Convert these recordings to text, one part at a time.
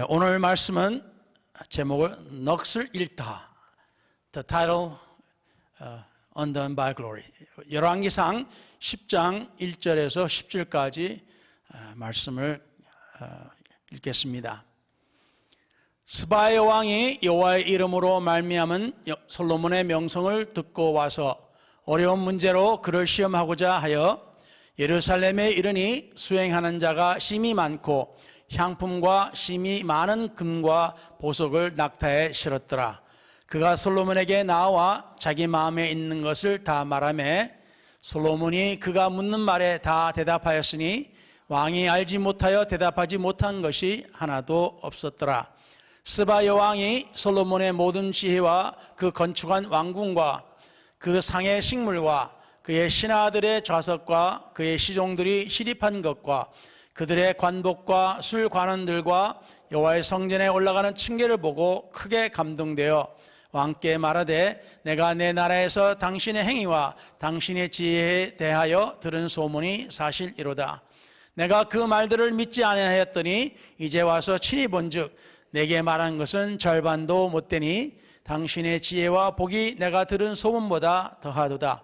오늘 말씀은 제목을 넋을 잃다. The title Undone by Glory. 열왕기상 10장 1절에서 10절까지 말씀을 읽겠습니다. 스바의 왕이 여호와의 이름으로 말미암은 솔로몬의 명성을 듣고 와서 어려운 문제로 그를 시험하고자 하여 예루살렘에 이르니 수행하는 자가 심히 많고 향품과 심히 많은 금과 보석을 낙타에 실었더라. 그가 솔로몬에게 나와 자기 마음에 있는 것을 다 말하며 솔로몬이 그가 묻는 말에 다 대답하였으니 왕이 알지 못하여 대답하지 못한 것이 하나도 없었더라. 스바 여왕이 솔로몬의 모든 지혜와 그 건축한 왕궁과 그 상의 식물과 그의 신하들의 좌석과 그의 시종들이 시립한 것과 그들의 관복과 술관원들과 여호와의 성전에 올라가는 층계를 보고 크게 감동되어 왕께 말하되 내가 내 나라에서 당신의 행위와 당신의 지혜에 대하여 들은 소문이 사실이로다. 내가 그 말들을 믿지 아니하였더니 이제 와서 친히 본즉 내게 말한 것은 절반도 못되니 당신의 지혜와 복이 내가 들은 소문보다 더하도다.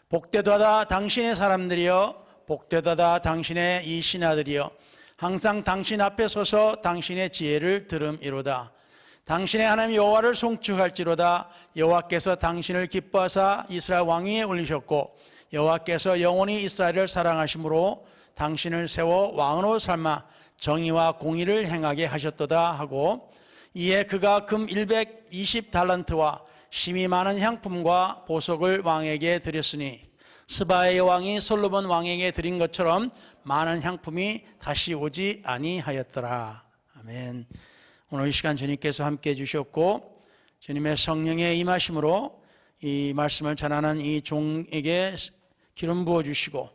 복되도다 당신의 사람들이여, 복되도다 당신의 이 신하들이여, 항상 당신 앞에 서서 당신의 지혜를 들음이로다. 당신의 하나님 여호와를 송축할지로다. 여호와께서 당신을 기뻐하사 이스라엘 왕위에 올리셨고 여호와께서 영원히 이스라엘을 사랑하심으로 당신을 세워 왕으로 삼아 정의와 공의를 행하게 하셨도다 하고, 이에 그가 금 120달란트와 심히 많은 향품과 보석을 왕에게 드렸으니 스바의 왕이 솔로몬 왕에게 드린 것처럼 많은 향품이 다시 오지 아니하였더라. 아멘. 오늘 이 시간 주님께서 함께해 주셨고 주님의 성령의 임하심으로 이 말씀을 전하는 이 종에게 기름 부어 주시고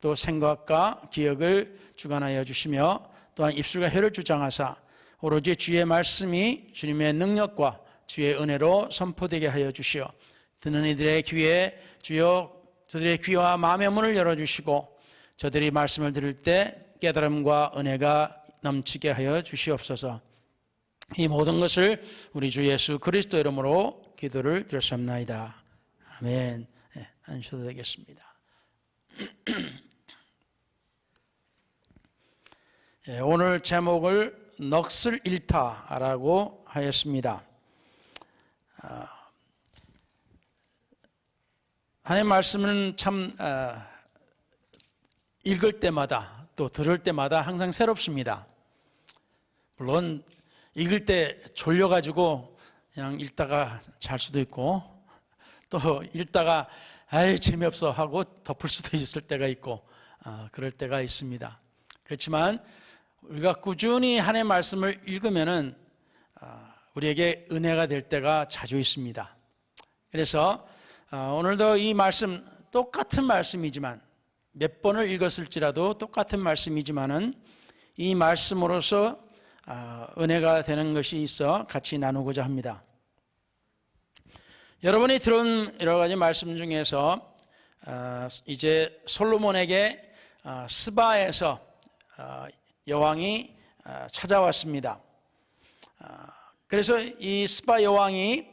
또 생각과 기억을 주관하여 주시며 또한 입술과 혀를 주장하사 오로지 주의 말씀이 주님의 능력과 주의 은혜로 선포되게 하여 주시어 듣는 이들의 귀에 주여 저들의 귀와 마음의 문을 열어주시고 저들이 말씀을 들을 때 깨달음과 은혜가 넘치게 하여 주시옵소서. 이 모든 것을 우리 주 예수 그리스도 이름으로 기도를 드렸습니다. 아멘. 네, 앉으셔도 되겠습니다. 네, 오늘 제목을 넋을 잃다라고 하였습니다. 하나님의 말씀은 참 읽을 때마다 또 들을 때마다 항상 새롭습니다. 물론 읽을 때 졸려가지고 그냥 읽다가 잘 수도 있고 또 읽다가 아이 재미없어 하고 덮을 수도 있을 때가 있고 그럴 때가 있습니다. 그렇지만 우리가 꾸준히 하나님의 말씀을 읽으면은 우리에게 은혜가 될 때가 자주 있습니다. 그래서 오늘도 이 말씀 똑같은 말씀이지만 몇 번을 읽었을지라도 똑같은 말씀이지만은 이 말씀으로서 은혜가 되는 것이 있어 같이 나누고자 합니다. 여러분이 들은 여러 가지 말씀 중에서 이제 솔로몬에게 스바에서 여왕이 찾아왔습니다. 그래서 이 스바 여왕이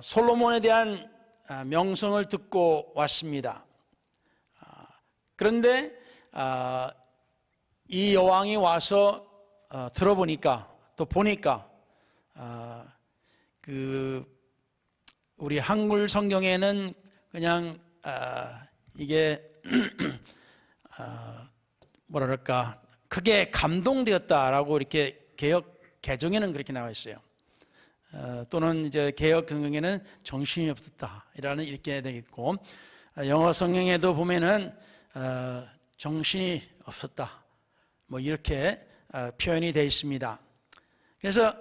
솔로몬에 대한 명성을 듣고 왔습니다. 그런데 이 여왕이 와서 들어보니까 또 보니까 우리 한글 성경에는 그냥 이게 뭐랄까 크게 감동되었다라고 이렇게 개역 개정에는 그렇게 나와 있어요. 또는 이제 개역 성경에는 정신이 없었다라는 이렇게 되어 있고, 영어 성경에도 보면은 정신이 없었다 뭐 이렇게 표현이 되어 있습니다. 그래서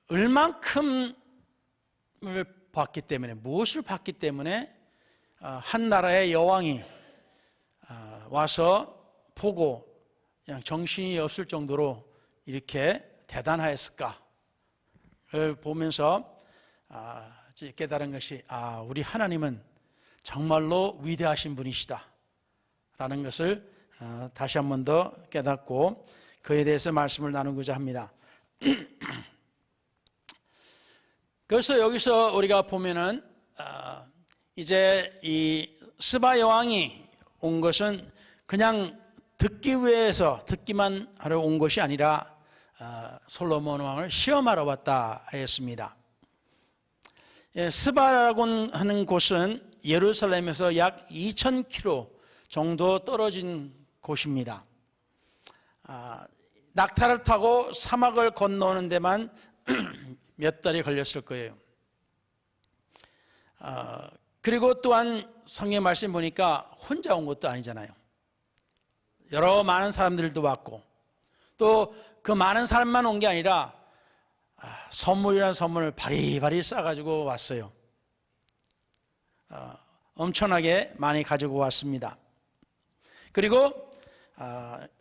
얼만큼을 봤기 때문에, 무엇을 봤기 때문에 한 나라의 여왕이 와서 보고 그냥 정신이 없을 정도로 이렇게 대단하였을까를 보면서 깨달은 것이 우리 하나님은 정말로 위대하신 분이시다 라는 것을 다시 한 번 더 깨닫고, 그에 대해서 말씀을 나누고자 합니다. 그래서 여기서 우리가 보면은 이제 이 스바 여왕이 온 것은 그냥 듣기 위해서 듣기만 하러 온 것이 아니라 솔로몬 왕을 시험하러 왔다 하였습니다. 스바라고 하는 곳은 예루살렘에서 약 2,000km 정도 떨어진 곳입니다. 낙타를 타고 사막을 건너오는 데만 몇 달이 걸렸을 거예요. 그리고 또한 성경 말씀 보니까 혼자 온 것도 아니잖아요. 여러 많은 사람들도 왔고, 또 그 많은 사람만 온 게 아니라 선물이라는 선물을 바리바리 싸가지고 왔어요. 엄청나게 많이 가지고 왔습니다. 그리고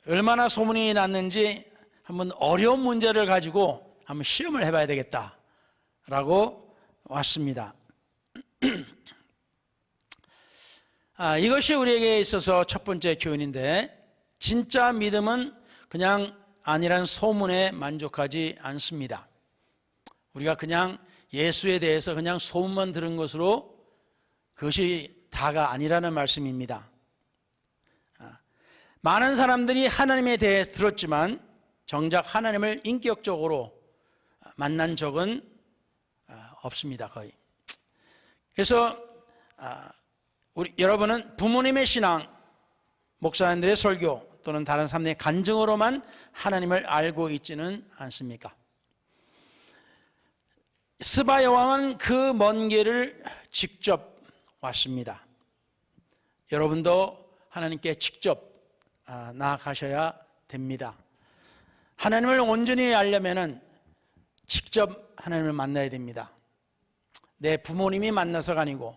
얼마나 소문이 났는지 한번 어려운 문제를 가지고 한번 시험을 해봐야 되겠다라고 왔습니다. 이것이 우리에게 있어서 첫 번째 교훈인데, 진짜 믿음은 그냥 아니란 소문에 만족하지 않습니다. 우리가 그냥 예수에 대해서 그냥 소문만 들은 것으로 그것이 다가 아니라는 말씀입니다. 많은 사람들이 하나님에 대해 들었지만 정작 하나님을 인격적으로 만난 적은 없습니다, 거의. 그래서 여러분은 부모님의 신앙, 목사님들의 설교 또는 다른 사람들의 간증으로만 하나님을 알고 있지는 않습니까? 스바 여왕은 그 먼 길을 직접 왔습니다. 여러분도 하나님께 직접 나아가셔야 됩니다. 하나님을 온전히 알려면은 직접 하나님을 만나야 됩니다. 내 부모님이 만나서가 아니고,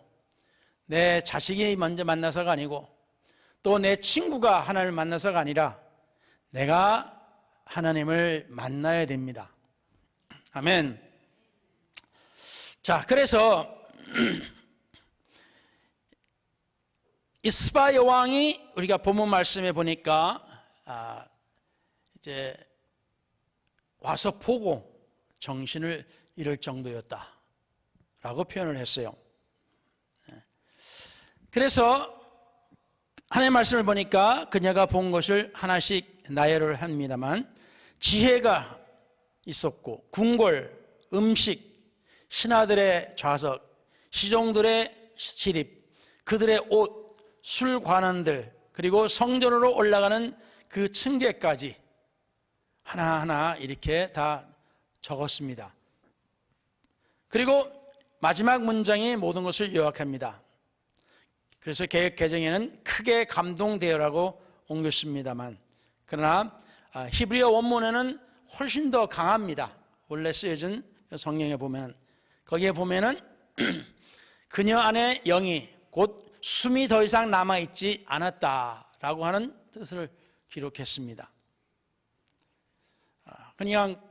내 자식이 먼저 만나서가 아니고, 또 내 친구가 하나님을 만나서가 아니라 내가 하나님을 만나야 됩니다. 아멘. 자, 그래서 이 스바 여왕이 우리가 본문 말씀에 보니까 이제 와서 보고 정신을 잃을 정도였다라고 표현을 했어요. 그래서 하나님의 말씀을 보니까 그녀가 본 것을 하나씩 나열을 합니다만, 지혜가 있었고, 궁궐, 음식, 신하들의 좌석, 시종들의 시립, 그들의 옷, 술관원들, 그리고 성전으로 올라가는 그 층계까지 하나하나 이렇게 다 적었습니다. 그리고 마지막 문장이 모든 것을 요약합니다. 그래서 개역 개정에는 크게 감동되어라고 옮겼습니다만, 그러나 히브리어 원문에는 훨씬 더 강합니다. 원래 쓰여진 성경에 보면, 거기에 보면은 그녀 안에 영이 곧 숨이 더 이상 남아있지 않았다라고 하는 뜻을 기록했습니다. 그냥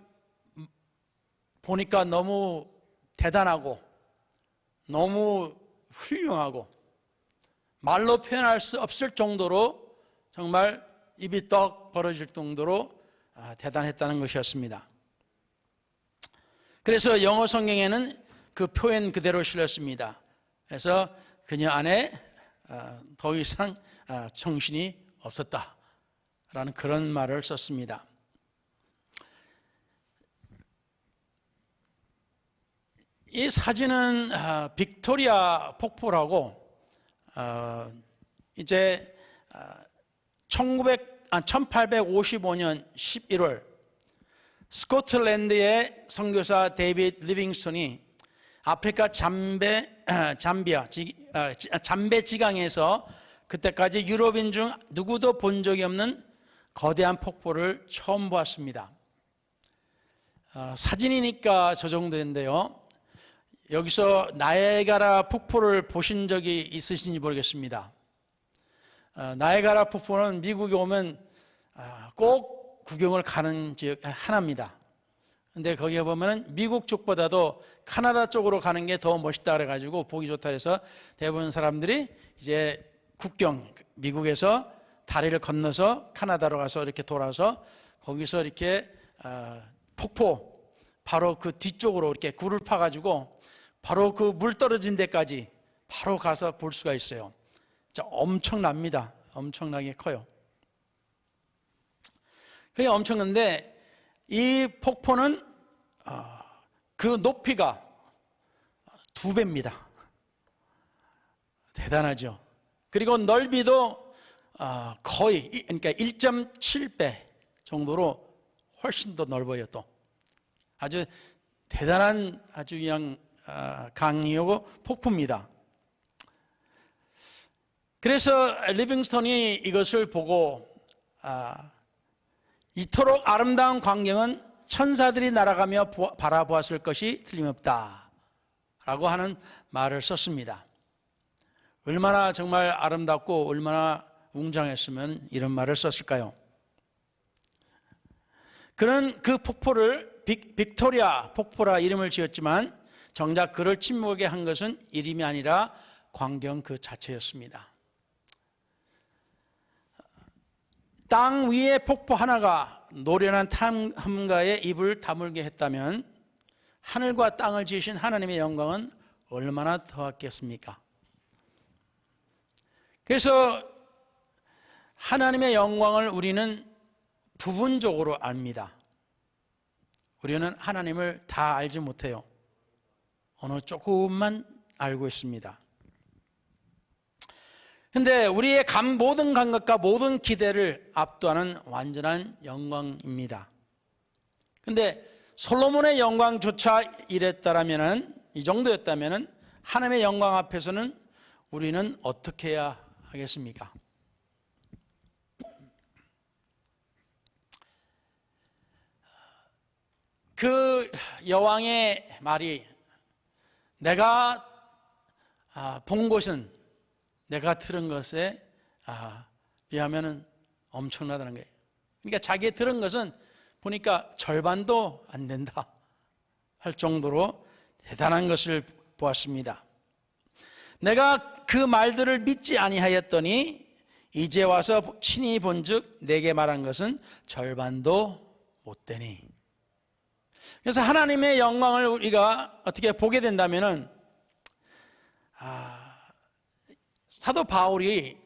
보니까 너무 대단하고 너무 훌륭하고 말로 표현할 수 없을 정도로, 정말 입이 떡 벌어질 정도로 대단했다는 것이었습니다. 그래서 영어 성경에는 그 표현 그대로 실렸습니다. 그래서 그녀 안에 더 이상 정신이 없었다라는 그런 말을 썼습니다. 이 사진은 빅토리아 폭포라고 이제 1855년 11월 스코틀랜드의 선교사 데이비드 리빙스턴이 아프리카 잠베 지강에서 그때까지 유럽인 중 누구도 본 적이 없는 거대한 폭포를 처음 보았습니다. 사진이니까 저 정도인데요. 여기서 나이아가라 폭포를 보신 적이 있으신지 모르겠습니다. 나이아가라 폭포는 미국에 오면 꼭 구경을 가는 지역 하나입니다. 근데 거기에 보면은 미국 쪽보다도 카나다 쪽으로 가는 게 더 멋있다 그래가지고 보기 좋다 해서 대부분 사람들이 이제 국경, 미국에서 다리를 건너서 캐나다로 가서 이렇게 돌아서 거기서 이렇게 폭포 바로 그 뒤쪽으로 이렇게 굴을 파가지고 바로 그 물 떨어진 데까지 바로 가서 볼 수가 있어요. 엄청납니다. 엄청나게 커요. 그게 엄청난데 이 폭포는 그 높이가 2배입니다. 대단하죠. 그리고 넓이도 거의 그러니까 1.7배 정도로 훨씬 더 넓어요. 또 아주 대단한 아주 그냥 강이고 폭포입니다. 그래서 리빙스톤이 이것을 보고 이토록 아름다운 광경은 천사들이 날아가며 바라보았을 것이 틀림없다 라고 하는 말을 썼습니다. 얼마나 정말 아름답고 얼마나 웅장했으면 이런 말을 썼을까요? 그는 그 폭포를 빅토리아 폭포라 이름을 지었지만 정작 그를 침묵하게 한 것은 이름이 아니라 광경 그 자체였습니다. 땅 위에 폭포 하나가 노련한 탐험가의 입을 다물게 했다면 하늘과 땅을 지으신 하나님의 영광은 얼마나 더했겠습니까? 그래서 하나님의 영광을 우리는 부분적으로 압니다. 우리는 하나님을 다 알지 못해요. 어느 조금만 알고 있습니다. 그런데 우리의 모든 감각과 모든 기대를 압도하는 완전한 영광입니다. 그런데 솔로몬의 영광조차 이랬다라면은, 이 정도였다면은 하나님의 영광 앞에서는 우리는 어떻게 해야 하겠습니까? 그 여왕의 말이 내가 본 것은 내가 들은 것에 비하면 엄청나다는 거예요. 그러니까 자기가 들은 것은 보니까 절반도 안 된다 할 정도로 대단한 것을 보았습니다. 내가 그 말들을 믿지 아니하였더니 이제 와서 친히 본즉 내게 말한 것은 절반도 못 되니. 그래서 하나님의 영광을 우리가 어떻게 보게 된다면은 사도 바울이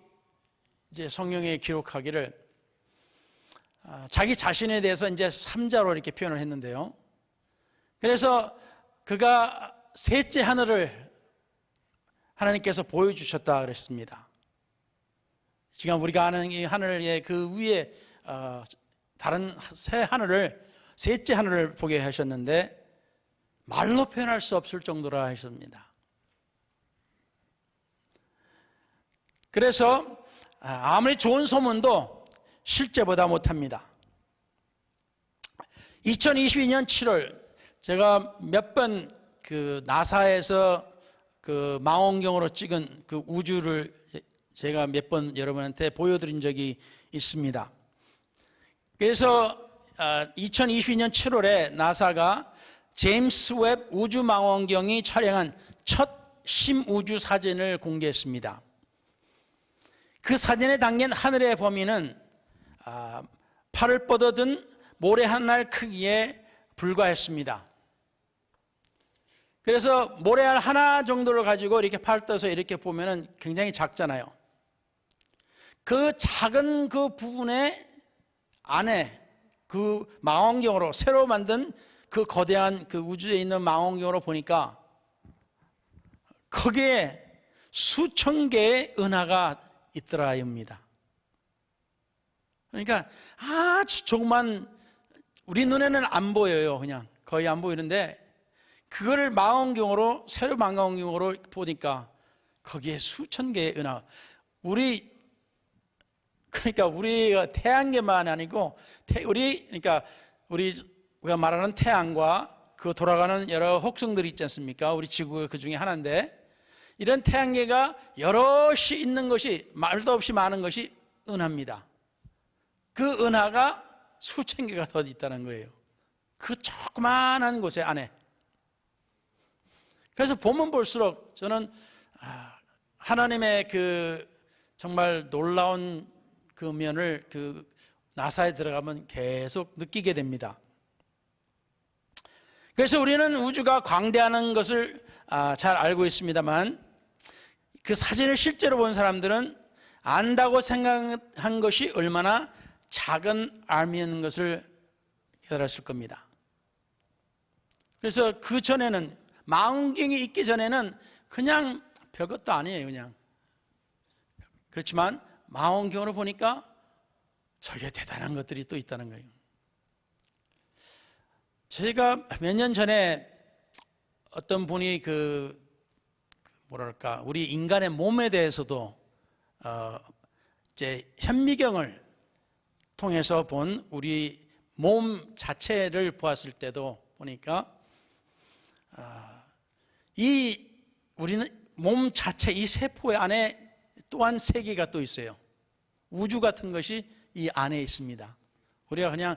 이제 성경에 기록하기를 자기 자신에 대해서 이제 3자로 이렇게 표현을 했는데요. 그래서 그가 셋째 하늘을 하나님께서 보여주셨다 그랬습니다. 지금 우리가 아는 이 하늘의 그 위에 다른 새 하늘을, 셋째 하늘을 보게 하셨는데 말로 표현할 수 없을 정도라 하셨습니다. 그래서 아무리 좋은 소문도 실제보다 못합니다. 2022년 7월 제가 몇 번 그 나사에서 그 망원경으로 찍은 그 우주를 제가 몇 번 여러분한테 보여드린 적이 있습니다. 그래서 2022년 7월에 나사가 제임스 웹 우주 망원경이 촬영한 첫 심우주 사진을 공개했습니다. 그 사진에 담긴 하늘의 범위는 팔을 뻗어든 모래 한 알 크기에 불과했습니다. 그래서 모래알 하나 정도를 가지고 이렇게 팔 떠서 이렇게 보면은 굉장히 작잖아요. 그 작은 그 부분에 안에 그 망원경으로 새로 만든 그 거대한 그 우주에 있는 망원경으로 보니까 거기에 수천 개의 은하가 있더라 입니다. 그러니까 아주 조그만, 우리 눈에는 안 보여요. 그냥 거의 안 보이는데 그거를 망원경으로, 새로 망원경으로 보니까 거기에 수천 개의 은하. 그러니까 우리가 태양계만 아니고 그러니까 우리가 말하는 태양과 그 돌아가는 여러 혹성들이 있지 않습니까? 우리 지구가 그 중에 하나인데 이런 태양계가 여럿이 있는 것이, 말도 없이 많은 것이 은하입니다. 그 은하가 수천 개가 더 있다는 거예요. 그 조그만한 곳에 안에. 그래서 보면 볼수록 저는 하나님의 그 정말 놀라운 그 면을 그 나사에 들어가면 계속 느끼게 됩니다. 그래서 우리는 우주가 광대하는 것을 잘 알고 있습니다만 그 사진을 실제로 본 사람들은 안다고 생각한 것이 얼마나 작은 암이었는 것을 깨달았을 겁니다. 그래서 그 전에는 망원경이 있기 전에는 그냥 별것도 아니에요. 그냥. 그렇지만 망원경으로 보니까 저게 대단한 것들이 또 있다는 거예요. 제가 몇 년 전에 어떤 분이 우리 인간의 몸에 대해서도 이제 현미경을 통해서 본 우리 몸 자체를 보았을 때도 보니까 우리는 몸 자체 이 세포 안에 또한 세계가 또 있어요. 우주 같은 것이 이 안에 있습니다. 우리가 그냥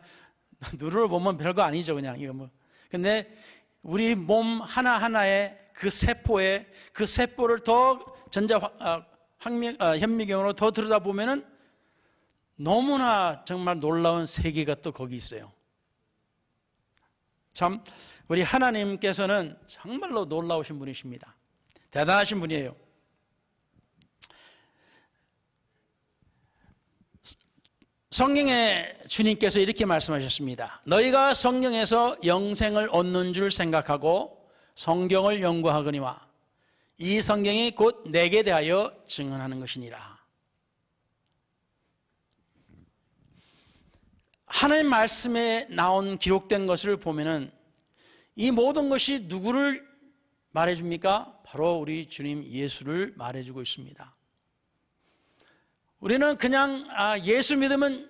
눈으로 보면 별거 아니죠, 그냥 이거 뭐. 근데 우리 몸 하나하나에 그 세포를 더 현미경으로 더 들여다보면은 너무나 정말 놀라운 세계가 또 거기 있어요. 참 우리 하나님께서는 정말로 놀라우신 분이십니다. 대단하신 분이에요. 성경에 주님께서 이렇게 말씀하셨습니다. 너희가 성경에서 영생을 얻는 줄 생각하고 성경을 연구하거니와 이 성경이 곧 내게 대하여 증언하는 것이니라. 하나님 말씀에 나온 기록된 것을 보면은 이 모든 것이 누구를 말해줍니까? 바로 우리 주님 예수를 말해주고 있습니다. 우리는 그냥 예수 믿으면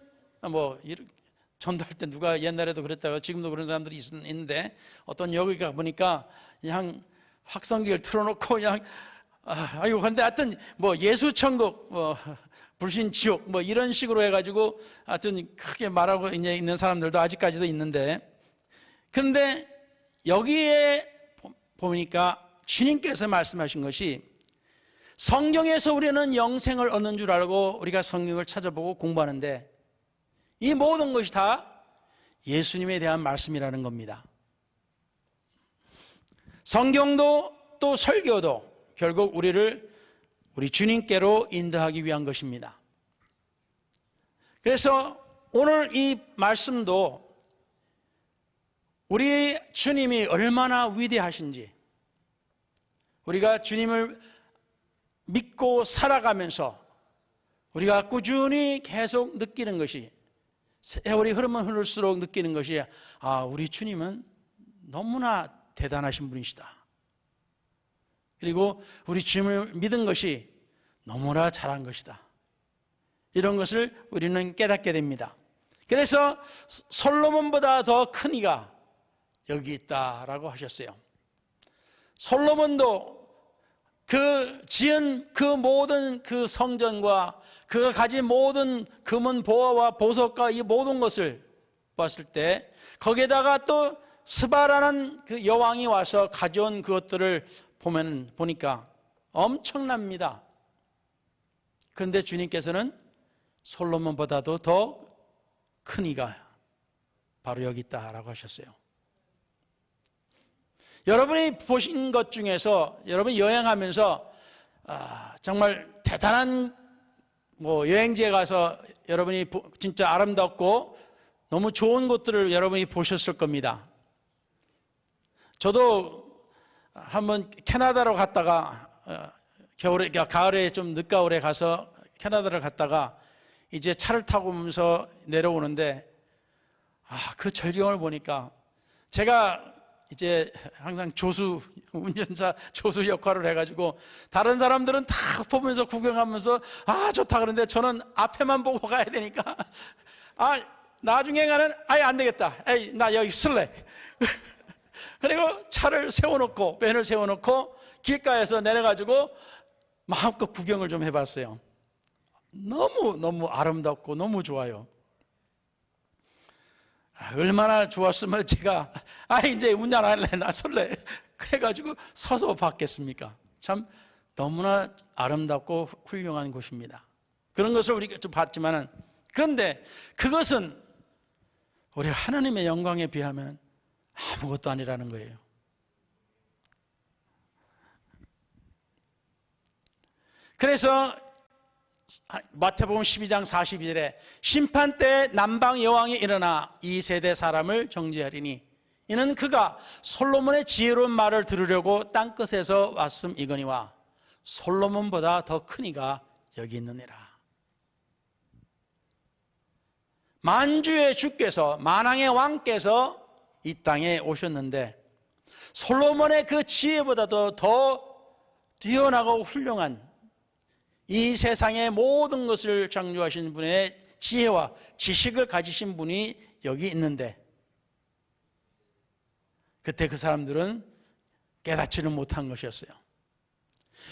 전도할 때 누가 옛날에도 그랬다고 지금도 그런 사람들이 있는데 어떤 여기 가보니까 그냥 확성기를 틀어놓고 그냥 근데 하여튼 예수 천국 불신 지옥 이런 식으로 해가지고 하여튼 크게 말하고 있는 사람들도 아직까지도 있는데, 그런데 여기에 보니까 주님께서 말씀하신 것이 성경에서 우리는 영생을 얻는 줄 알고 우리가 성경을 찾아보고 공부하는데 이 모든 것이 다 예수님에 대한 말씀이라는 겁니다. 성경도 또 설교도 결국 우리 주님께로 인도하기 위한 것입니다. 그래서 오늘 이 말씀도 우리 주님이 얼마나 위대하신지, 우리가 주님을 믿고 살아가면서 우리가 꾸준히 계속 느끼는 것이, 세월이 흐르면 흐를수록 느끼는 것이 우리 주님은 너무나 대단하신 분이시다. 그리고 우리 주님을 믿은 것이 너무나 잘한 것이다. 이런 것을 우리는 깨닫게 됩니다. 그래서 솔로몬보다 더 큰 이가 여기 있다라고 하셨어요. 솔로몬도 그 지은 그 모든 그 성전과 그가 가진 모든 금은 보화와 보석과 이 모든 것을 봤을 때 거기에다가 또 스바라는 그 여왕이 와서 가져온 그것들을 보니까 엄청납니다. 그런데 주님께서는 솔로몬보다도 더 큰 이가 바로 여기 있다라고 하셨어요. 여러분이 보신 것 중에서 여러분이 여행하면서 정말 대단한 여행지에 가서 여러분이 진짜 아름답고 너무 좋은 곳들을 여러분이 보셨을 겁니다. 저도 한번 캐나다로 갔다가 가을에 좀 늦가을에 가서 캐나다를 갔다가 이제 차를 타고 오면서 내려오는데 그 절경을 보니까 제가 이제 항상 운전사 조수 역할을 해가지고 다른 사람들은 다 보면서 구경하면서 좋다 그러는데 저는 앞에만 보고 가야 되니까 나중에 가는 안 되겠다. 나 여기 쓸래. 그리고 차를 세워놓고 밴을 세워놓고 길가에서 내려가지고 마음껏 구경을 좀 해봤어요. 너무 아름답고 너무 좋아요. 얼마나 좋았으면 제가 이제 운전 안 할래, 나 설래 그래가지고 서서 봤겠습니까? 참 너무나 아름답고 훌륭한 곳입니다. 그런 것을 우리가 좀 봤지만은, 그런데 그것은 우리 하나님의 영광에 비하면 아무것도 아니라는 거예요. 그래서 마태복음 12장 42절에 심판 때 남방 여왕이 일어나 이 세대 사람을 정죄하리니 이는 그가 솔로몬의 지혜로운 말을 들으려고 땅끝에서 왔음이거니와 솔로몬보다 더 큰 이가 여기 있느니라. 만주의 주께서, 만왕의 왕께서 이 땅에 오셨는데 솔로몬의 그 지혜보다도 더 뛰어나고 훌륭한 이 세상의 모든 것을 창조하신 분의 지혜와 지식을 가지신 분이 여기 있는데, 그때 그 사람들은 깨닫지는 못한 것이었어요.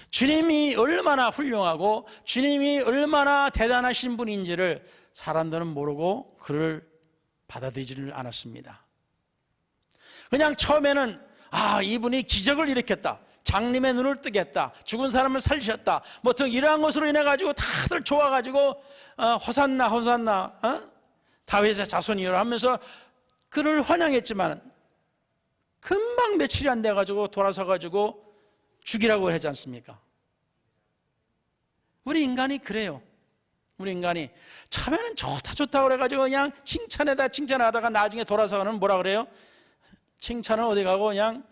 주님이 얼마나 훌륭하고 주님이 얼마나 대단하신 분인지를 사람들은 모르고 그를 받아들이지를 않았습니다. 그냥 처음에는 이분이 기적을 일으켰다, 장님의 눈을 뜨겠다, 죽은 사람을 살리셨다, 뭐 등 이러한 것으로 인해 가지고 다들 좋아가지고 호산나 호산나 다윗의 자손이라 하면서 그를 환영했지만 금방 며칠이 안 돼가지고 돌아서 가지고 죽이라고 하지 않습니까? 우리 인간이 그래요. 우리 인간이 처음에는 좋다 그래가지고 그냥 칭찬하다가 나중에 돌아서는 뭐라 그래요? 칭찬을 어디 가고 그냥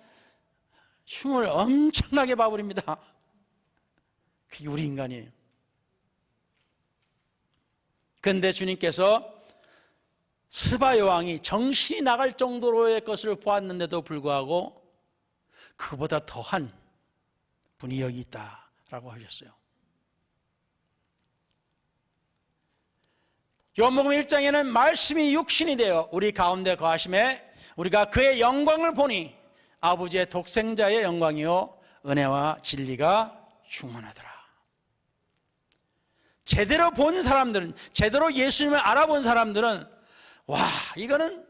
흉을 엄청나게 봐버립니다. 그게 우리 인간이에요. 그런데 주님께서 스바 여왕이 정신이 나갈 정도로의 것을 보았는데도 불구하고 그보다 더한 분이 여기 있다라고 하셨어요. 요한복음 1장에는 말씀이 육신이 되어 우리 가운데 거하심에 우리가 그의 영광을 보니 아버지의 독생자의 영광이요 은혜와 진리가 충만하더라. 제대로 본 사람들은, 제대로 예수님을 알아본 사람들은 이거는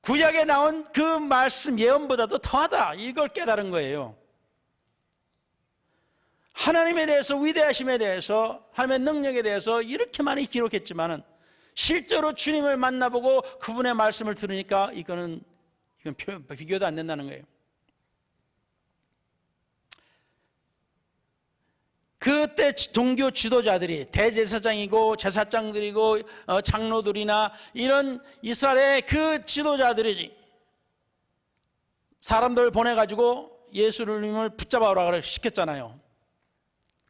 구약에 나온 그 말씀 예언보다도 더하다, 이걸 깨달은 거예요. 하나님에 대해서, 위대하심에 대해서, 하나님의 능력에 대해서 이렇게 많이 기록했지만은 실제로 주님을 만나보고 그분의 말씀을 들으니까 이건 비교도 안 된다는 거예요. 그때 종교 지도자들이, 대제사장이고 제사장들이고 장로들이나 이런 이스라엘의 그 지도자들이 사람들 보내가지고 예수님을 붙잡아오라 시켰잖아요.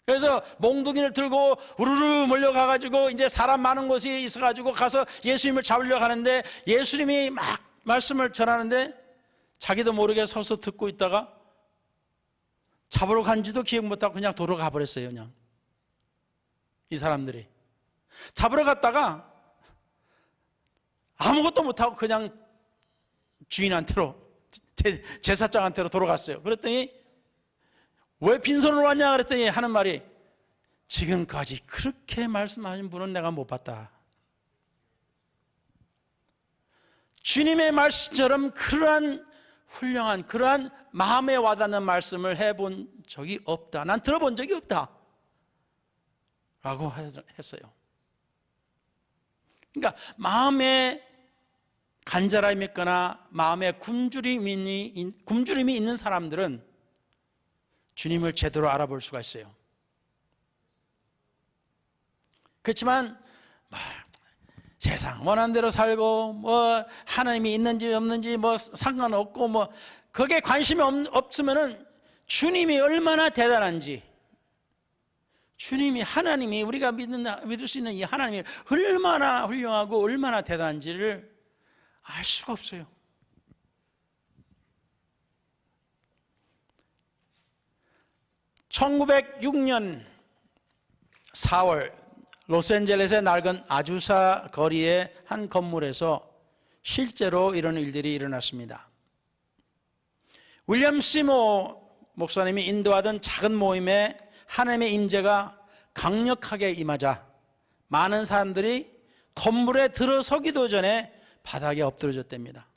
그래서 몽둥이를 들고 우르르 몰려가가지고 이제 사람 많은 곳이 있어가지고 가서 예수님을 잡으려고 하는데, 예수님이 막 말씀을 전하는데 자기도 모르게 서서 듣고 있다가 잡으러 간지도 기억 못하고 그냥 돌아가 버렸어요. 그냥 이 사람들이 잡으러 갔다가 아무것도 못하고 그냥 주인한테로, 제사장한테로 돌아갔어요. 그랬더니 왜 빈손으로 왔냐 그랬더니 하는 말이, 지금까지 그렇게 말씀하신 분은 내가 못 봤다. 주님의 말씀처럼 그러한 훌륭한, 그러한 마음에 와닿는 말씀을 해본 적이 없다, 난 들어본 적이 없다 라고 했어요. 그러니까 마음에 간절함이 있거나 마음에 굶주림이 있는 사람들은 주님을 제대로 알아볼 수가 있어요. 그렇지만 세상 원하는 대로 살고 하나님이 있는지 없는지 상관없고 거기에 관심이 없으면은 주님이 얼마나 대단한지, 주님이, 하나님이, 우리가 믿을 수 있는 이 하나님이 얼마나 훌륭하고 얼마나 대단한지를 알 수가 없어요. (1906년 4월) 로스앤젤레스의 낡은 아주사 거리의 한 건물에서 실제로 이런 일들이 일어났습니다. 윌리엄 시모 목사님이 인도하던 작은 모임에 하나님의 임재가 강력하게 임하자 많은 사람들이 건물에 들어서기도 전에 바닥에 엎드러졌답니다.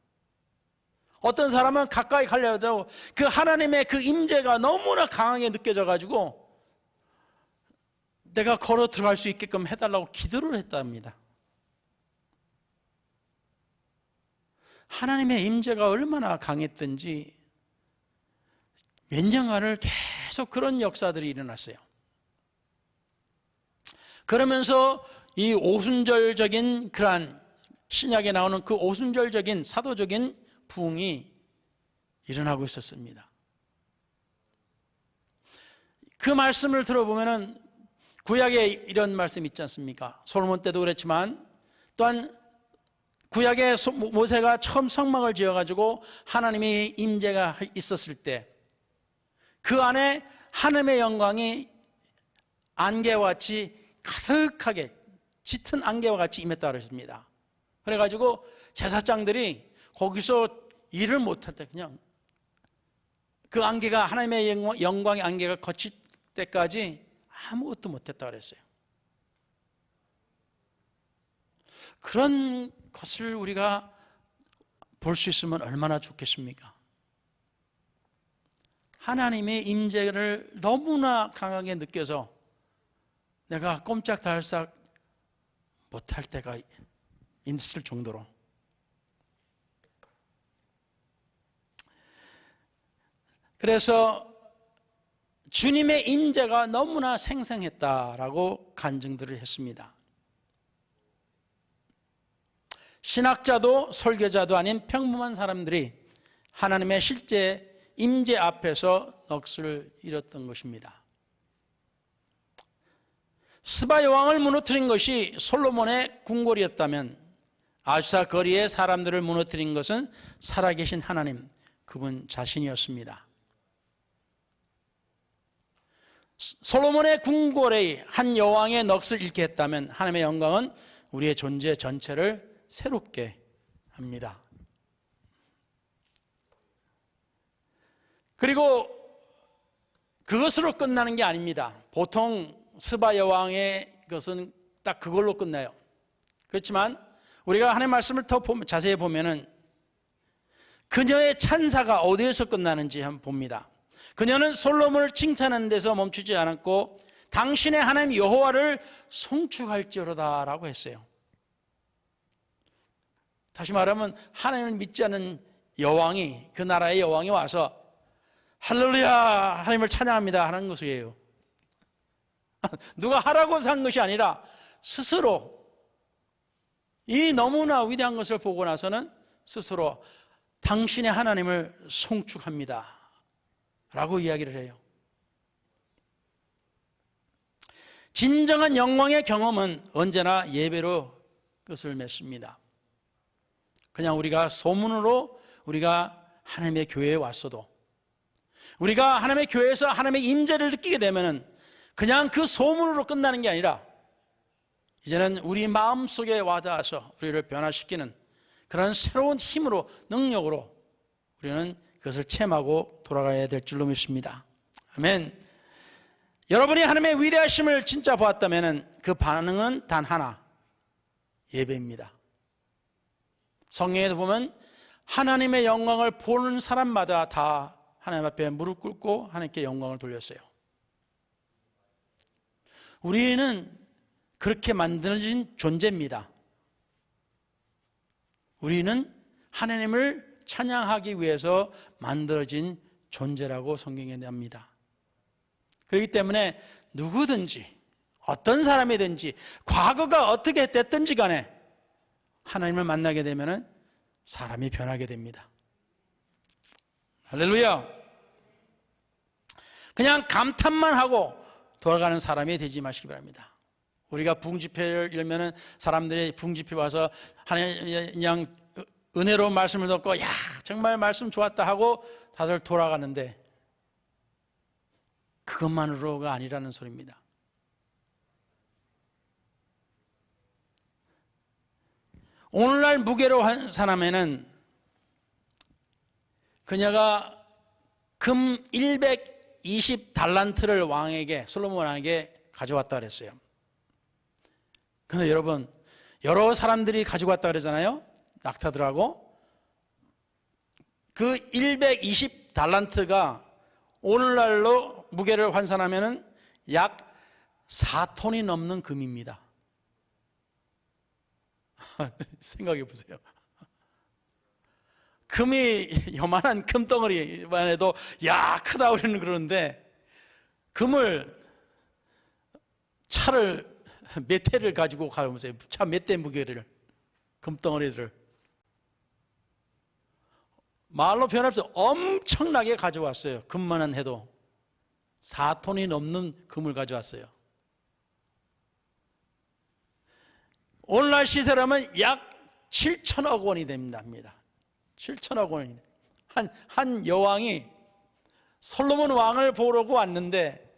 어떤 사람은 가까이 가려도 그 하나님의 그 임재가 너무나 강하게 느껴져 가지고 내가 걸어 들어갈 수 있게끔 해달라고 기도를 했답니다. 하나님의 임재가 얼마나 강했든지 몇 년간을 계속 그런 역사들이 일어났어요. 그러면서 이 오순절적인 그러한 신약에 나오는 그 오순절적인 사도적인 부흥이 일어나고 있었습니다. 그 말씀을 들어보면은 구약에 이런 말씀 있지 않습니까? 솔로몬 때도 그랬지만 또한 구약에 모세가 처음 성막을 지어가지고 하나님의 임재가 있었을 때 그 안에 하나님의 영광이 안개와 같이 가득하게 짙은 안개와 같이 임했다고 그랬습니다. 그래가지고 제사장들이 거기서 일을 못할 때 그냥 그 안개가 하나님의 영광의 안개가 거칠 때까지 아무것도 못했다고 그랬어요. 그런 것을 우리가 볼 수 있으면 얼마나 좋겠습니까? 하나님의 임재를 너무나 강하게 느껴서 내가 꼼짝달싹 못할 때가 있을 정도로. 그래서 주님의 임재가 너무나 생생했다라고 간증들을 했습니다. 신학자도 설교자도 아닌 평범한 사람들이 하나님의 실제 임재 앞에서 넋을 잃었던 것입니다. 스바 여왕을 무너뜨린 것이 솔로몬의 궁궐이었다면 아수사 거리의 사람들을 무너뜨린 것은 살아계신 하나님, 그분 자신이었습니다. 솔로몬의 궁궐에 한 여왕의 넋을 잃게 했다면 하나님의 영광은 우리의 존재 전체를 새롭게 합니다. 그리고 그것으로 끝나는 게 아닙니다. 보통 스바 여왕의 것은 딱 그걸로 끝나요. 그렇지만 우리가 하나님의 말씀을 더 자세히 보면은 그녀의 찬사가 어디에서 끝나는지 한번 봅니다. 그녀는 솔로몬을 칭찬하는 데서 멈추지 않았고 당신의 하나님 여호와를 송축할지어다라고 했어요. 다시 말하면 하나님을 믿지 않는 여왕이, 그 나라의 여왕이 와서 할렐루야 하나님을 찬양합니다 하는 것이에요. 누가 하라고 한 것이 아니라 스스로 이 너무나 위대한 것을 보고 나서는 스스로 당신의 하나님을 송축합니다 라고 이야기를 해요. 진정한 영광의 경험은 언제나 예배로 끝을 맺습니다. 그냥 우리가 소문으로 우리가 하나님의 교회에 왔어도, 우리가 하나님의 교회에서 하나님의 임재를 느끼게 되면은 그냥 그 소문으로 끝나는 게 아니라 이제는 우리 마음속에 와닿아서 우리를 변화시키는 그런 새로운 힘으로, 능력으로 우리는 그것을 체험하고 돌아가야 될 줄로 믿습니다. 아멘. 여러분이 하나님의 위대하심을 진짜 보았다면 그 반응은 단 하나, 예배입니다. 성경에도 보면 하나님의 영광을 보는 사람마다 다 하나님 앞에 무릎 꿇고 하나님께 영광을 돌렸어요. 우리는 그렇게 만들어진 존재입니다. 우리는 하나님을 찬양하기 위해서 만들어진 존재라고 성경에 납니다. 그렇기 때문에 누구든지 어떤 사람이든지 과거가 어떻게 됐든지 간에 하나님을 만나게 되면 사람이 변하게 됩니다. 할렐루야. 그냥 감탄만 하고 돌아가는 사람이 되지 마시기 바랍니다. 우리가 부흥집회를 열면은 사람들이 부흥집회 와서 하나님 그냥 은혜로운 말씀을 듣고 야 정말 말씀 좋았다 하고 다들 돌아가는데 그것만으로가 아니라는 소리입니다. 오늘날 무게로 환산하면은 그녀가 금 120달란트를 왕에게, 솔로몬 왕에게 가져왔다 그랬어요. 근데 여러분, 여러 사람들이 가지고 왔다 그러잖아요. 낙타들하고. 그 120달란트가 오늘날로 무게를 환산하면은 약 4톤이 넘는 금입니다. 생각해 보세요. 금이 요만한 금덩어리만 해도 야 크다 우리는 그러는데 차를 몇 대를 가지고 가면서 차 몇 대 무게를 금덩어리들을 말로 표현할 수 엄청나게 가져왔어요. 금만은 해도 4톤이 넘는 금을 가져왔어요. 오늘날 시세라면 약 7천억 원이 됩니다. 7천억 원이. 한 여왕이 솔로몬 왕을 보러고 왔는데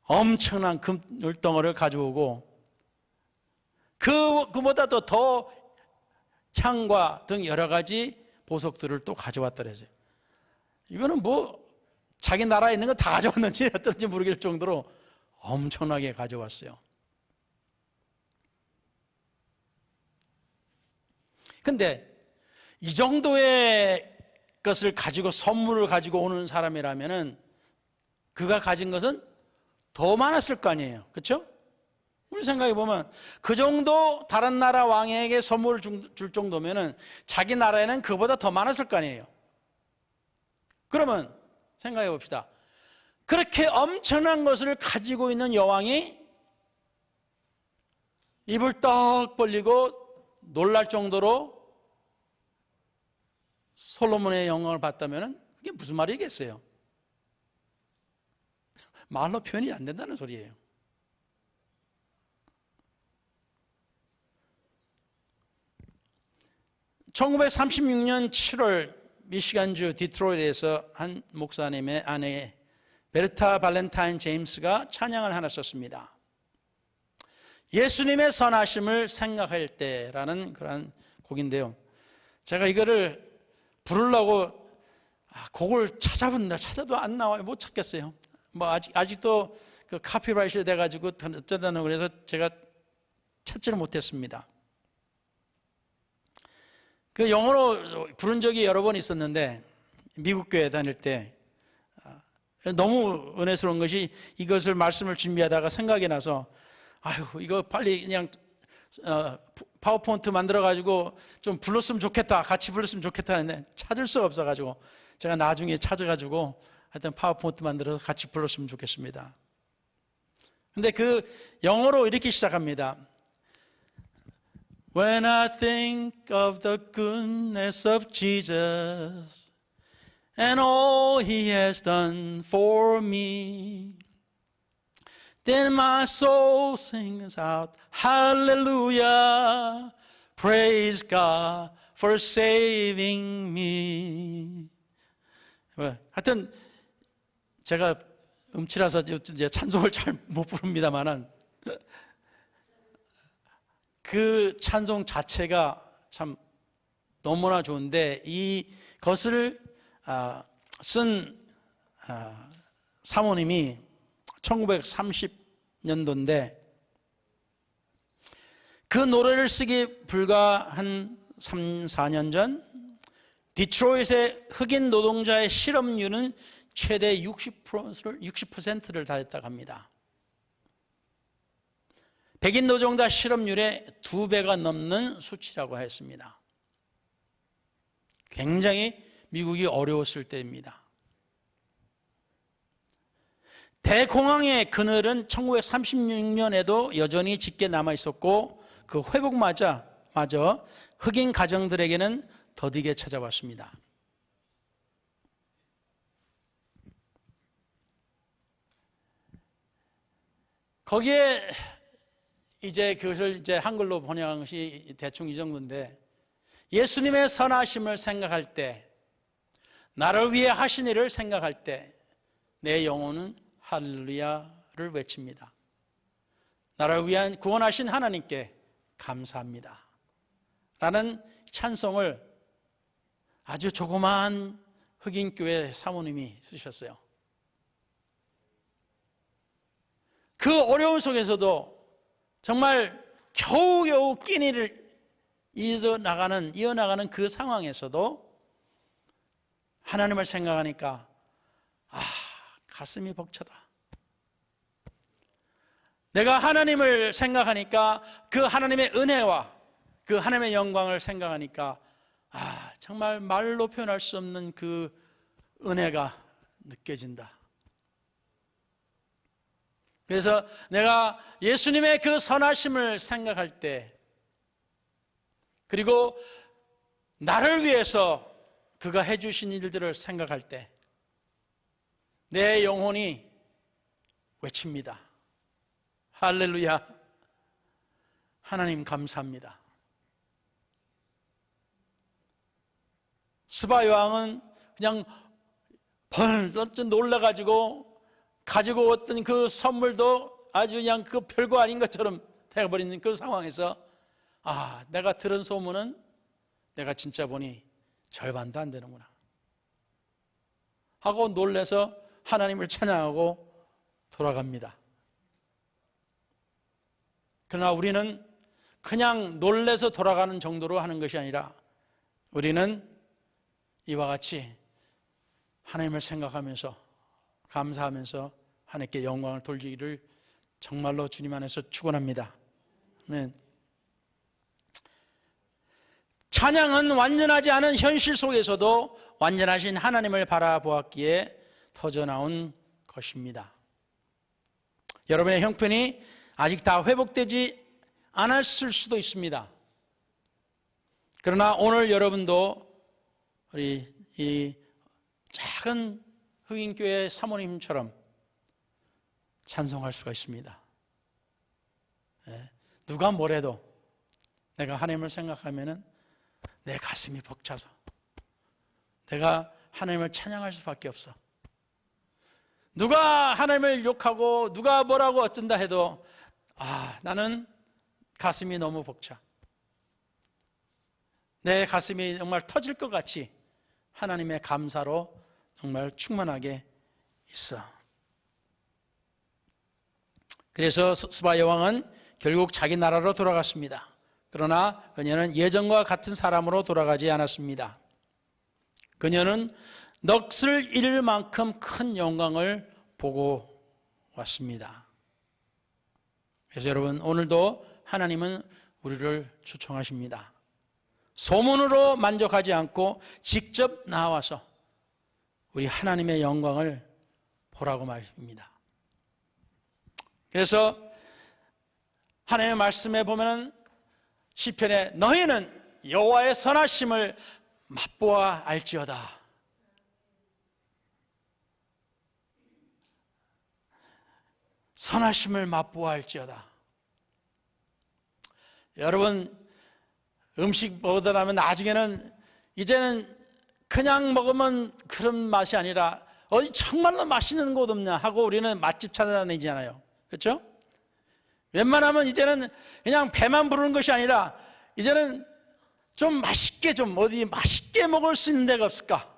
엄청난 금을덩어리를 가져오고 그보다도 더 향과 등 여러 가지 보석들을 또 가져왔다 그랬어요. 이거는 뭐 자기 나라에 있는 거 다 가져왔는지 어떤지 모르겠을 정도로 엄청나게 가져왔어요. 근데 이 정도의 것을 가지고 선물을 가지고 오는 사람이라면은 그가 가진 것은 더 많았을 거 아니에요. 그렇죠? 우리 생각해 보면 그 정도 다른 나라 왕에게 선물을 줄 정도면은 자기 나라에는 그보다 더 많았을 거 아니에요. 그러면 생각해 봅시다. 그렇게 엄청난 것을 가지고 있는 여왕이 입을 떡 벌리고 놀랄 정도로 솔로몬의 영광을 봤다면 그게 무슨 말이겠어요? 말로 표현이 안 된다는 소리예요. (1936년 7월) 미시간주 디트로이트에서 한 목사님의 아내 베르타 발렌타인 제임스가 찬양을 하나 썼습니다. 예수님의 선하심을 생각할 때라는 그런 곡인데요. 제가 이거를 부르려고 곡을 찾아도 안 나와요. 못 찾겠어요. 뭐 아직도 그 카피라이트가 돼가지고 어쩌다는 그래서 제가 찾지를 못했습니다. 그 영어로 부른 적이 여러 번 있었는데 미국 교회 다닐 때 너무 은혜스러운 것이 이것을 말씀을 준비하다가 생각이 나서 아유 이거 빨리 그냥 파워포인트 만들어가지고 좀 불렀으면 좋겠다, 같이 불렀으면 좋겠다 했는데 찾을 수가 없어가지고 제가 나중에 찾아가지고 하여튼 파워포인트 만들어서 같이 불렀으면 좋겠습니다. 근데 그 영어로 이렇게 시작합니다. When I think of the goodness of Jesus and all He has done for me, then my soul sings out, Hallelujah, praise God for saving me. 하여튼 제가 음치라서 이제 찬송을 잘 못 부릅니다만은 그 찬송 자체가 참 너무나 좋은데 이것을 쓴 사모님이 1930년도인데 그 노래를 쓰기 불과 한 3, 4년 전 디트로이트의 흑인 노동자의 실업률은 최대 60%를 달했다고 합니다. 백인 노동자 실업률의 2배가 넘는 수치라고 했습니다. 굉장히 미국이 어려웠을 때입니다. 대공황의 그늘은 1936년에도 여전히 짙게 남아 있었고 그 회복마저 흑인 가정들에게는 더디게 찾아왔습니다. 거기에 이제 그것을 이제 한글로 번역한 것이 대충 이 정도인데 예수님의 선하심을 생각할 때, 나를 위해 하신 일을 생각할 때 내 영혼은 할렐루야를 외칩니다. 나를 위한 구원하신 하나님께 감사합니다. 라는 찬송을 아주 조그마한 흑인교회 사모님이 쓰셨어요. 그 어려움 속에서도 정말 겨우겨우 끼니를 이어나가는 그 상황에서도 하나님을 생각하니까 가슴이 벅차다. 내가 하나님을 생각하니까 그 하나님의 은혜와 그 하나님의 영광을 생각하니까 정말 말로 표현할 수 없는 그 은혜가 느껴진다. 그래서 내가 예수님의 그 선하심을 생각할 때, 그리고 나를 위해서 그가 해주신 일들을 생각할 때 내 영혼이 외칩니다. 할렐루야. 하나님 감사합니다. 스바 여왕은 그냥 벌써 놀라가지고 가지고 왔던 그 선물도 아주 그냥 그 별거 아닌 것처럼 되어버리는 그 상황에서 내가 들은 소문은 내가 진짜 보니 절반도 안 되는구나 하고 놀라서 하나님을 찬양하고 돌아갑니다. 그러나 우리는 그냥 놀라서 돌아가는 정도로 하는 것이 아니라 우리는 이와 같이 하나님을 생각하면서 감사하면서 하나님께 영광을 돌리기를 정말로 주님 안에서 축원합니다. 아멘. 찬양은 완전하지 않은 현실 속에서도 완전하신 하나님을 바라보았기에 터져나온 것입니다. 여러분의 형편이 아직 다 회복되지 않았을 수도 있습니다. 그러나 오늘 여러분도 우리 이 작은 흑인교회 사모님처럼 찬송할 수가 있습니다. 누가 뭐래도 내가 하나님을 생각하면은 내 가슴이 벅차서 내가 하나님을 찬양할 수밖에 없어. 누가 하나님을 욕하고 누가 뭐라고 어쩐다 해도 나는 가슴이 너무 벅차. 내 가슴이 정말 터질 것 같이 하나님의 감사로 정말 충만하게 있어. 그래서 스바 여왕은 결국 자기 나라로 돌아갔습니다. 그러나 그녀는 예전과 같은 사람으로 돌아가지 않았습니다. 그녀는 넋을 잃을 만큼 큰 영광을 보고 왔습니다. 그래서 여러분, 오늘도 하나님은 우리를 초청하십니다. 소문으로 만족하지 않고 직접 나와서 우리 하나님의 영광을 보라고 말입니다. 그래서 하나님의 말씀에 보면 시편에 너희는 여호와의 선하심을 맛보아 알지어다. 선하심을 맛보아 알지어다. 여러분, 음식 먹으다 나면 나중에는 이제는 그냥 먹으면 그런 맛이 아니라 어디 정말로 맛있는 곳 없냐 하고 우리는 맛집 찾아다니잖아요. 그렇죠? 웬만하면 이제는 그냥 배만 부르는 것이 아니라 이제는 좀 맛있게 어디 맛있게 먹을 수 있는 데가 없을까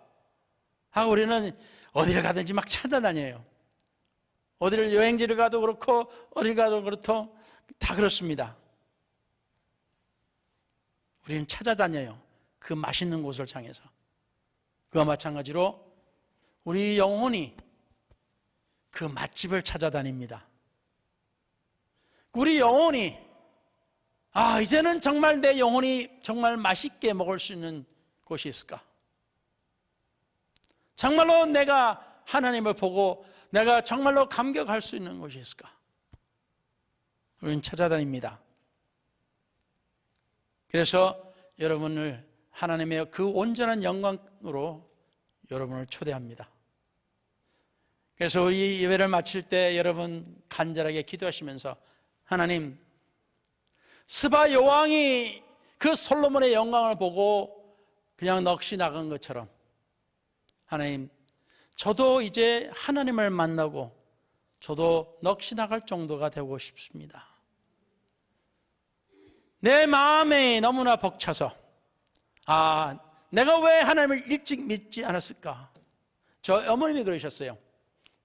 하고 우리는 어디를 가든지 막 찾아다녀요. 어디를 여행지를 가도 그렇고 어딜 가도 그렇고 다 그렇습니다. 우리는 찾아다녀요. 그 맛있는 곳을 향해서. 그와 마찬가지로 우리 영혼이 그 맛집을 찾아다닙니다. 우리 영혼이 이제는 정말 내 영혼이 정말 맛있게 먹을 수 있는 곳이 있을까? 정말로 내가 하나님을 보고 내가 정말로 감격할 수 있는 곳이 있을까? 우리는 찾아다닙니다. 그래서 여러분을 하나님의 그 온전한 영광으로 여러분을 초대합니다. 그래서 우리 예배를 마칠 때 여러분 간절하게 기도하시면서 하나님, 스바 여왕이 그 솔로몬의 영광을 보고 그냥 넋이 나간 것처럼 하나님, 저도 이제 하나님을 만나고 저도 넋이 나갈 정도가 되고 싶습니다. 내 마음에 너무나 벅차서 내가 왜 하나님을 일찍 믿지 않았을까? 저희 어머님이 그러셨어요.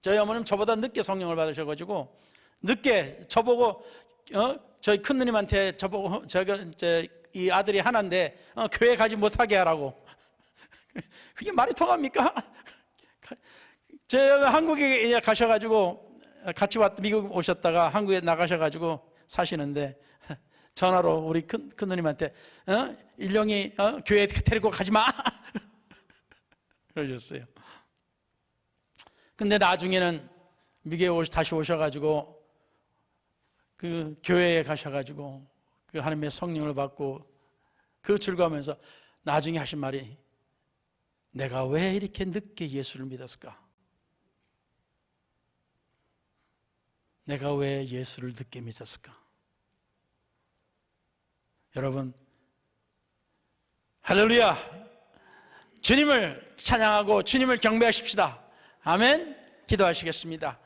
저희 어머님 저보다 늦게 성령을 받으셔가지고 늦게 저보고 저희 큰 누님한테 저보고 이 아들이 하나인데 교회 가지 못하게 하라고. 그게 말이 통합니까? 저 한국에 가셔가지고 같이 미국 오셨다가 한국에 나가셔가지고 사시는데 전화로 우리 큰 누님한테 일용이 교회 데리고 가지 마 그러셨어요. 근데 나중에는 미국에 다시 오셔가지고 그 교회에 가셔가지고 그 하나님의 성령을 받고 그 즐거워하면서 나중에 하신 말이, 내가 왜 이렇게 늦게 예수를 믿었을까? 내가 왜 예수를 늦게 믿었을까? 여러분, 할렐루야! 주님을 찬양하고 주님을 경배하십시다. 아멘. 기도하시겠습니다.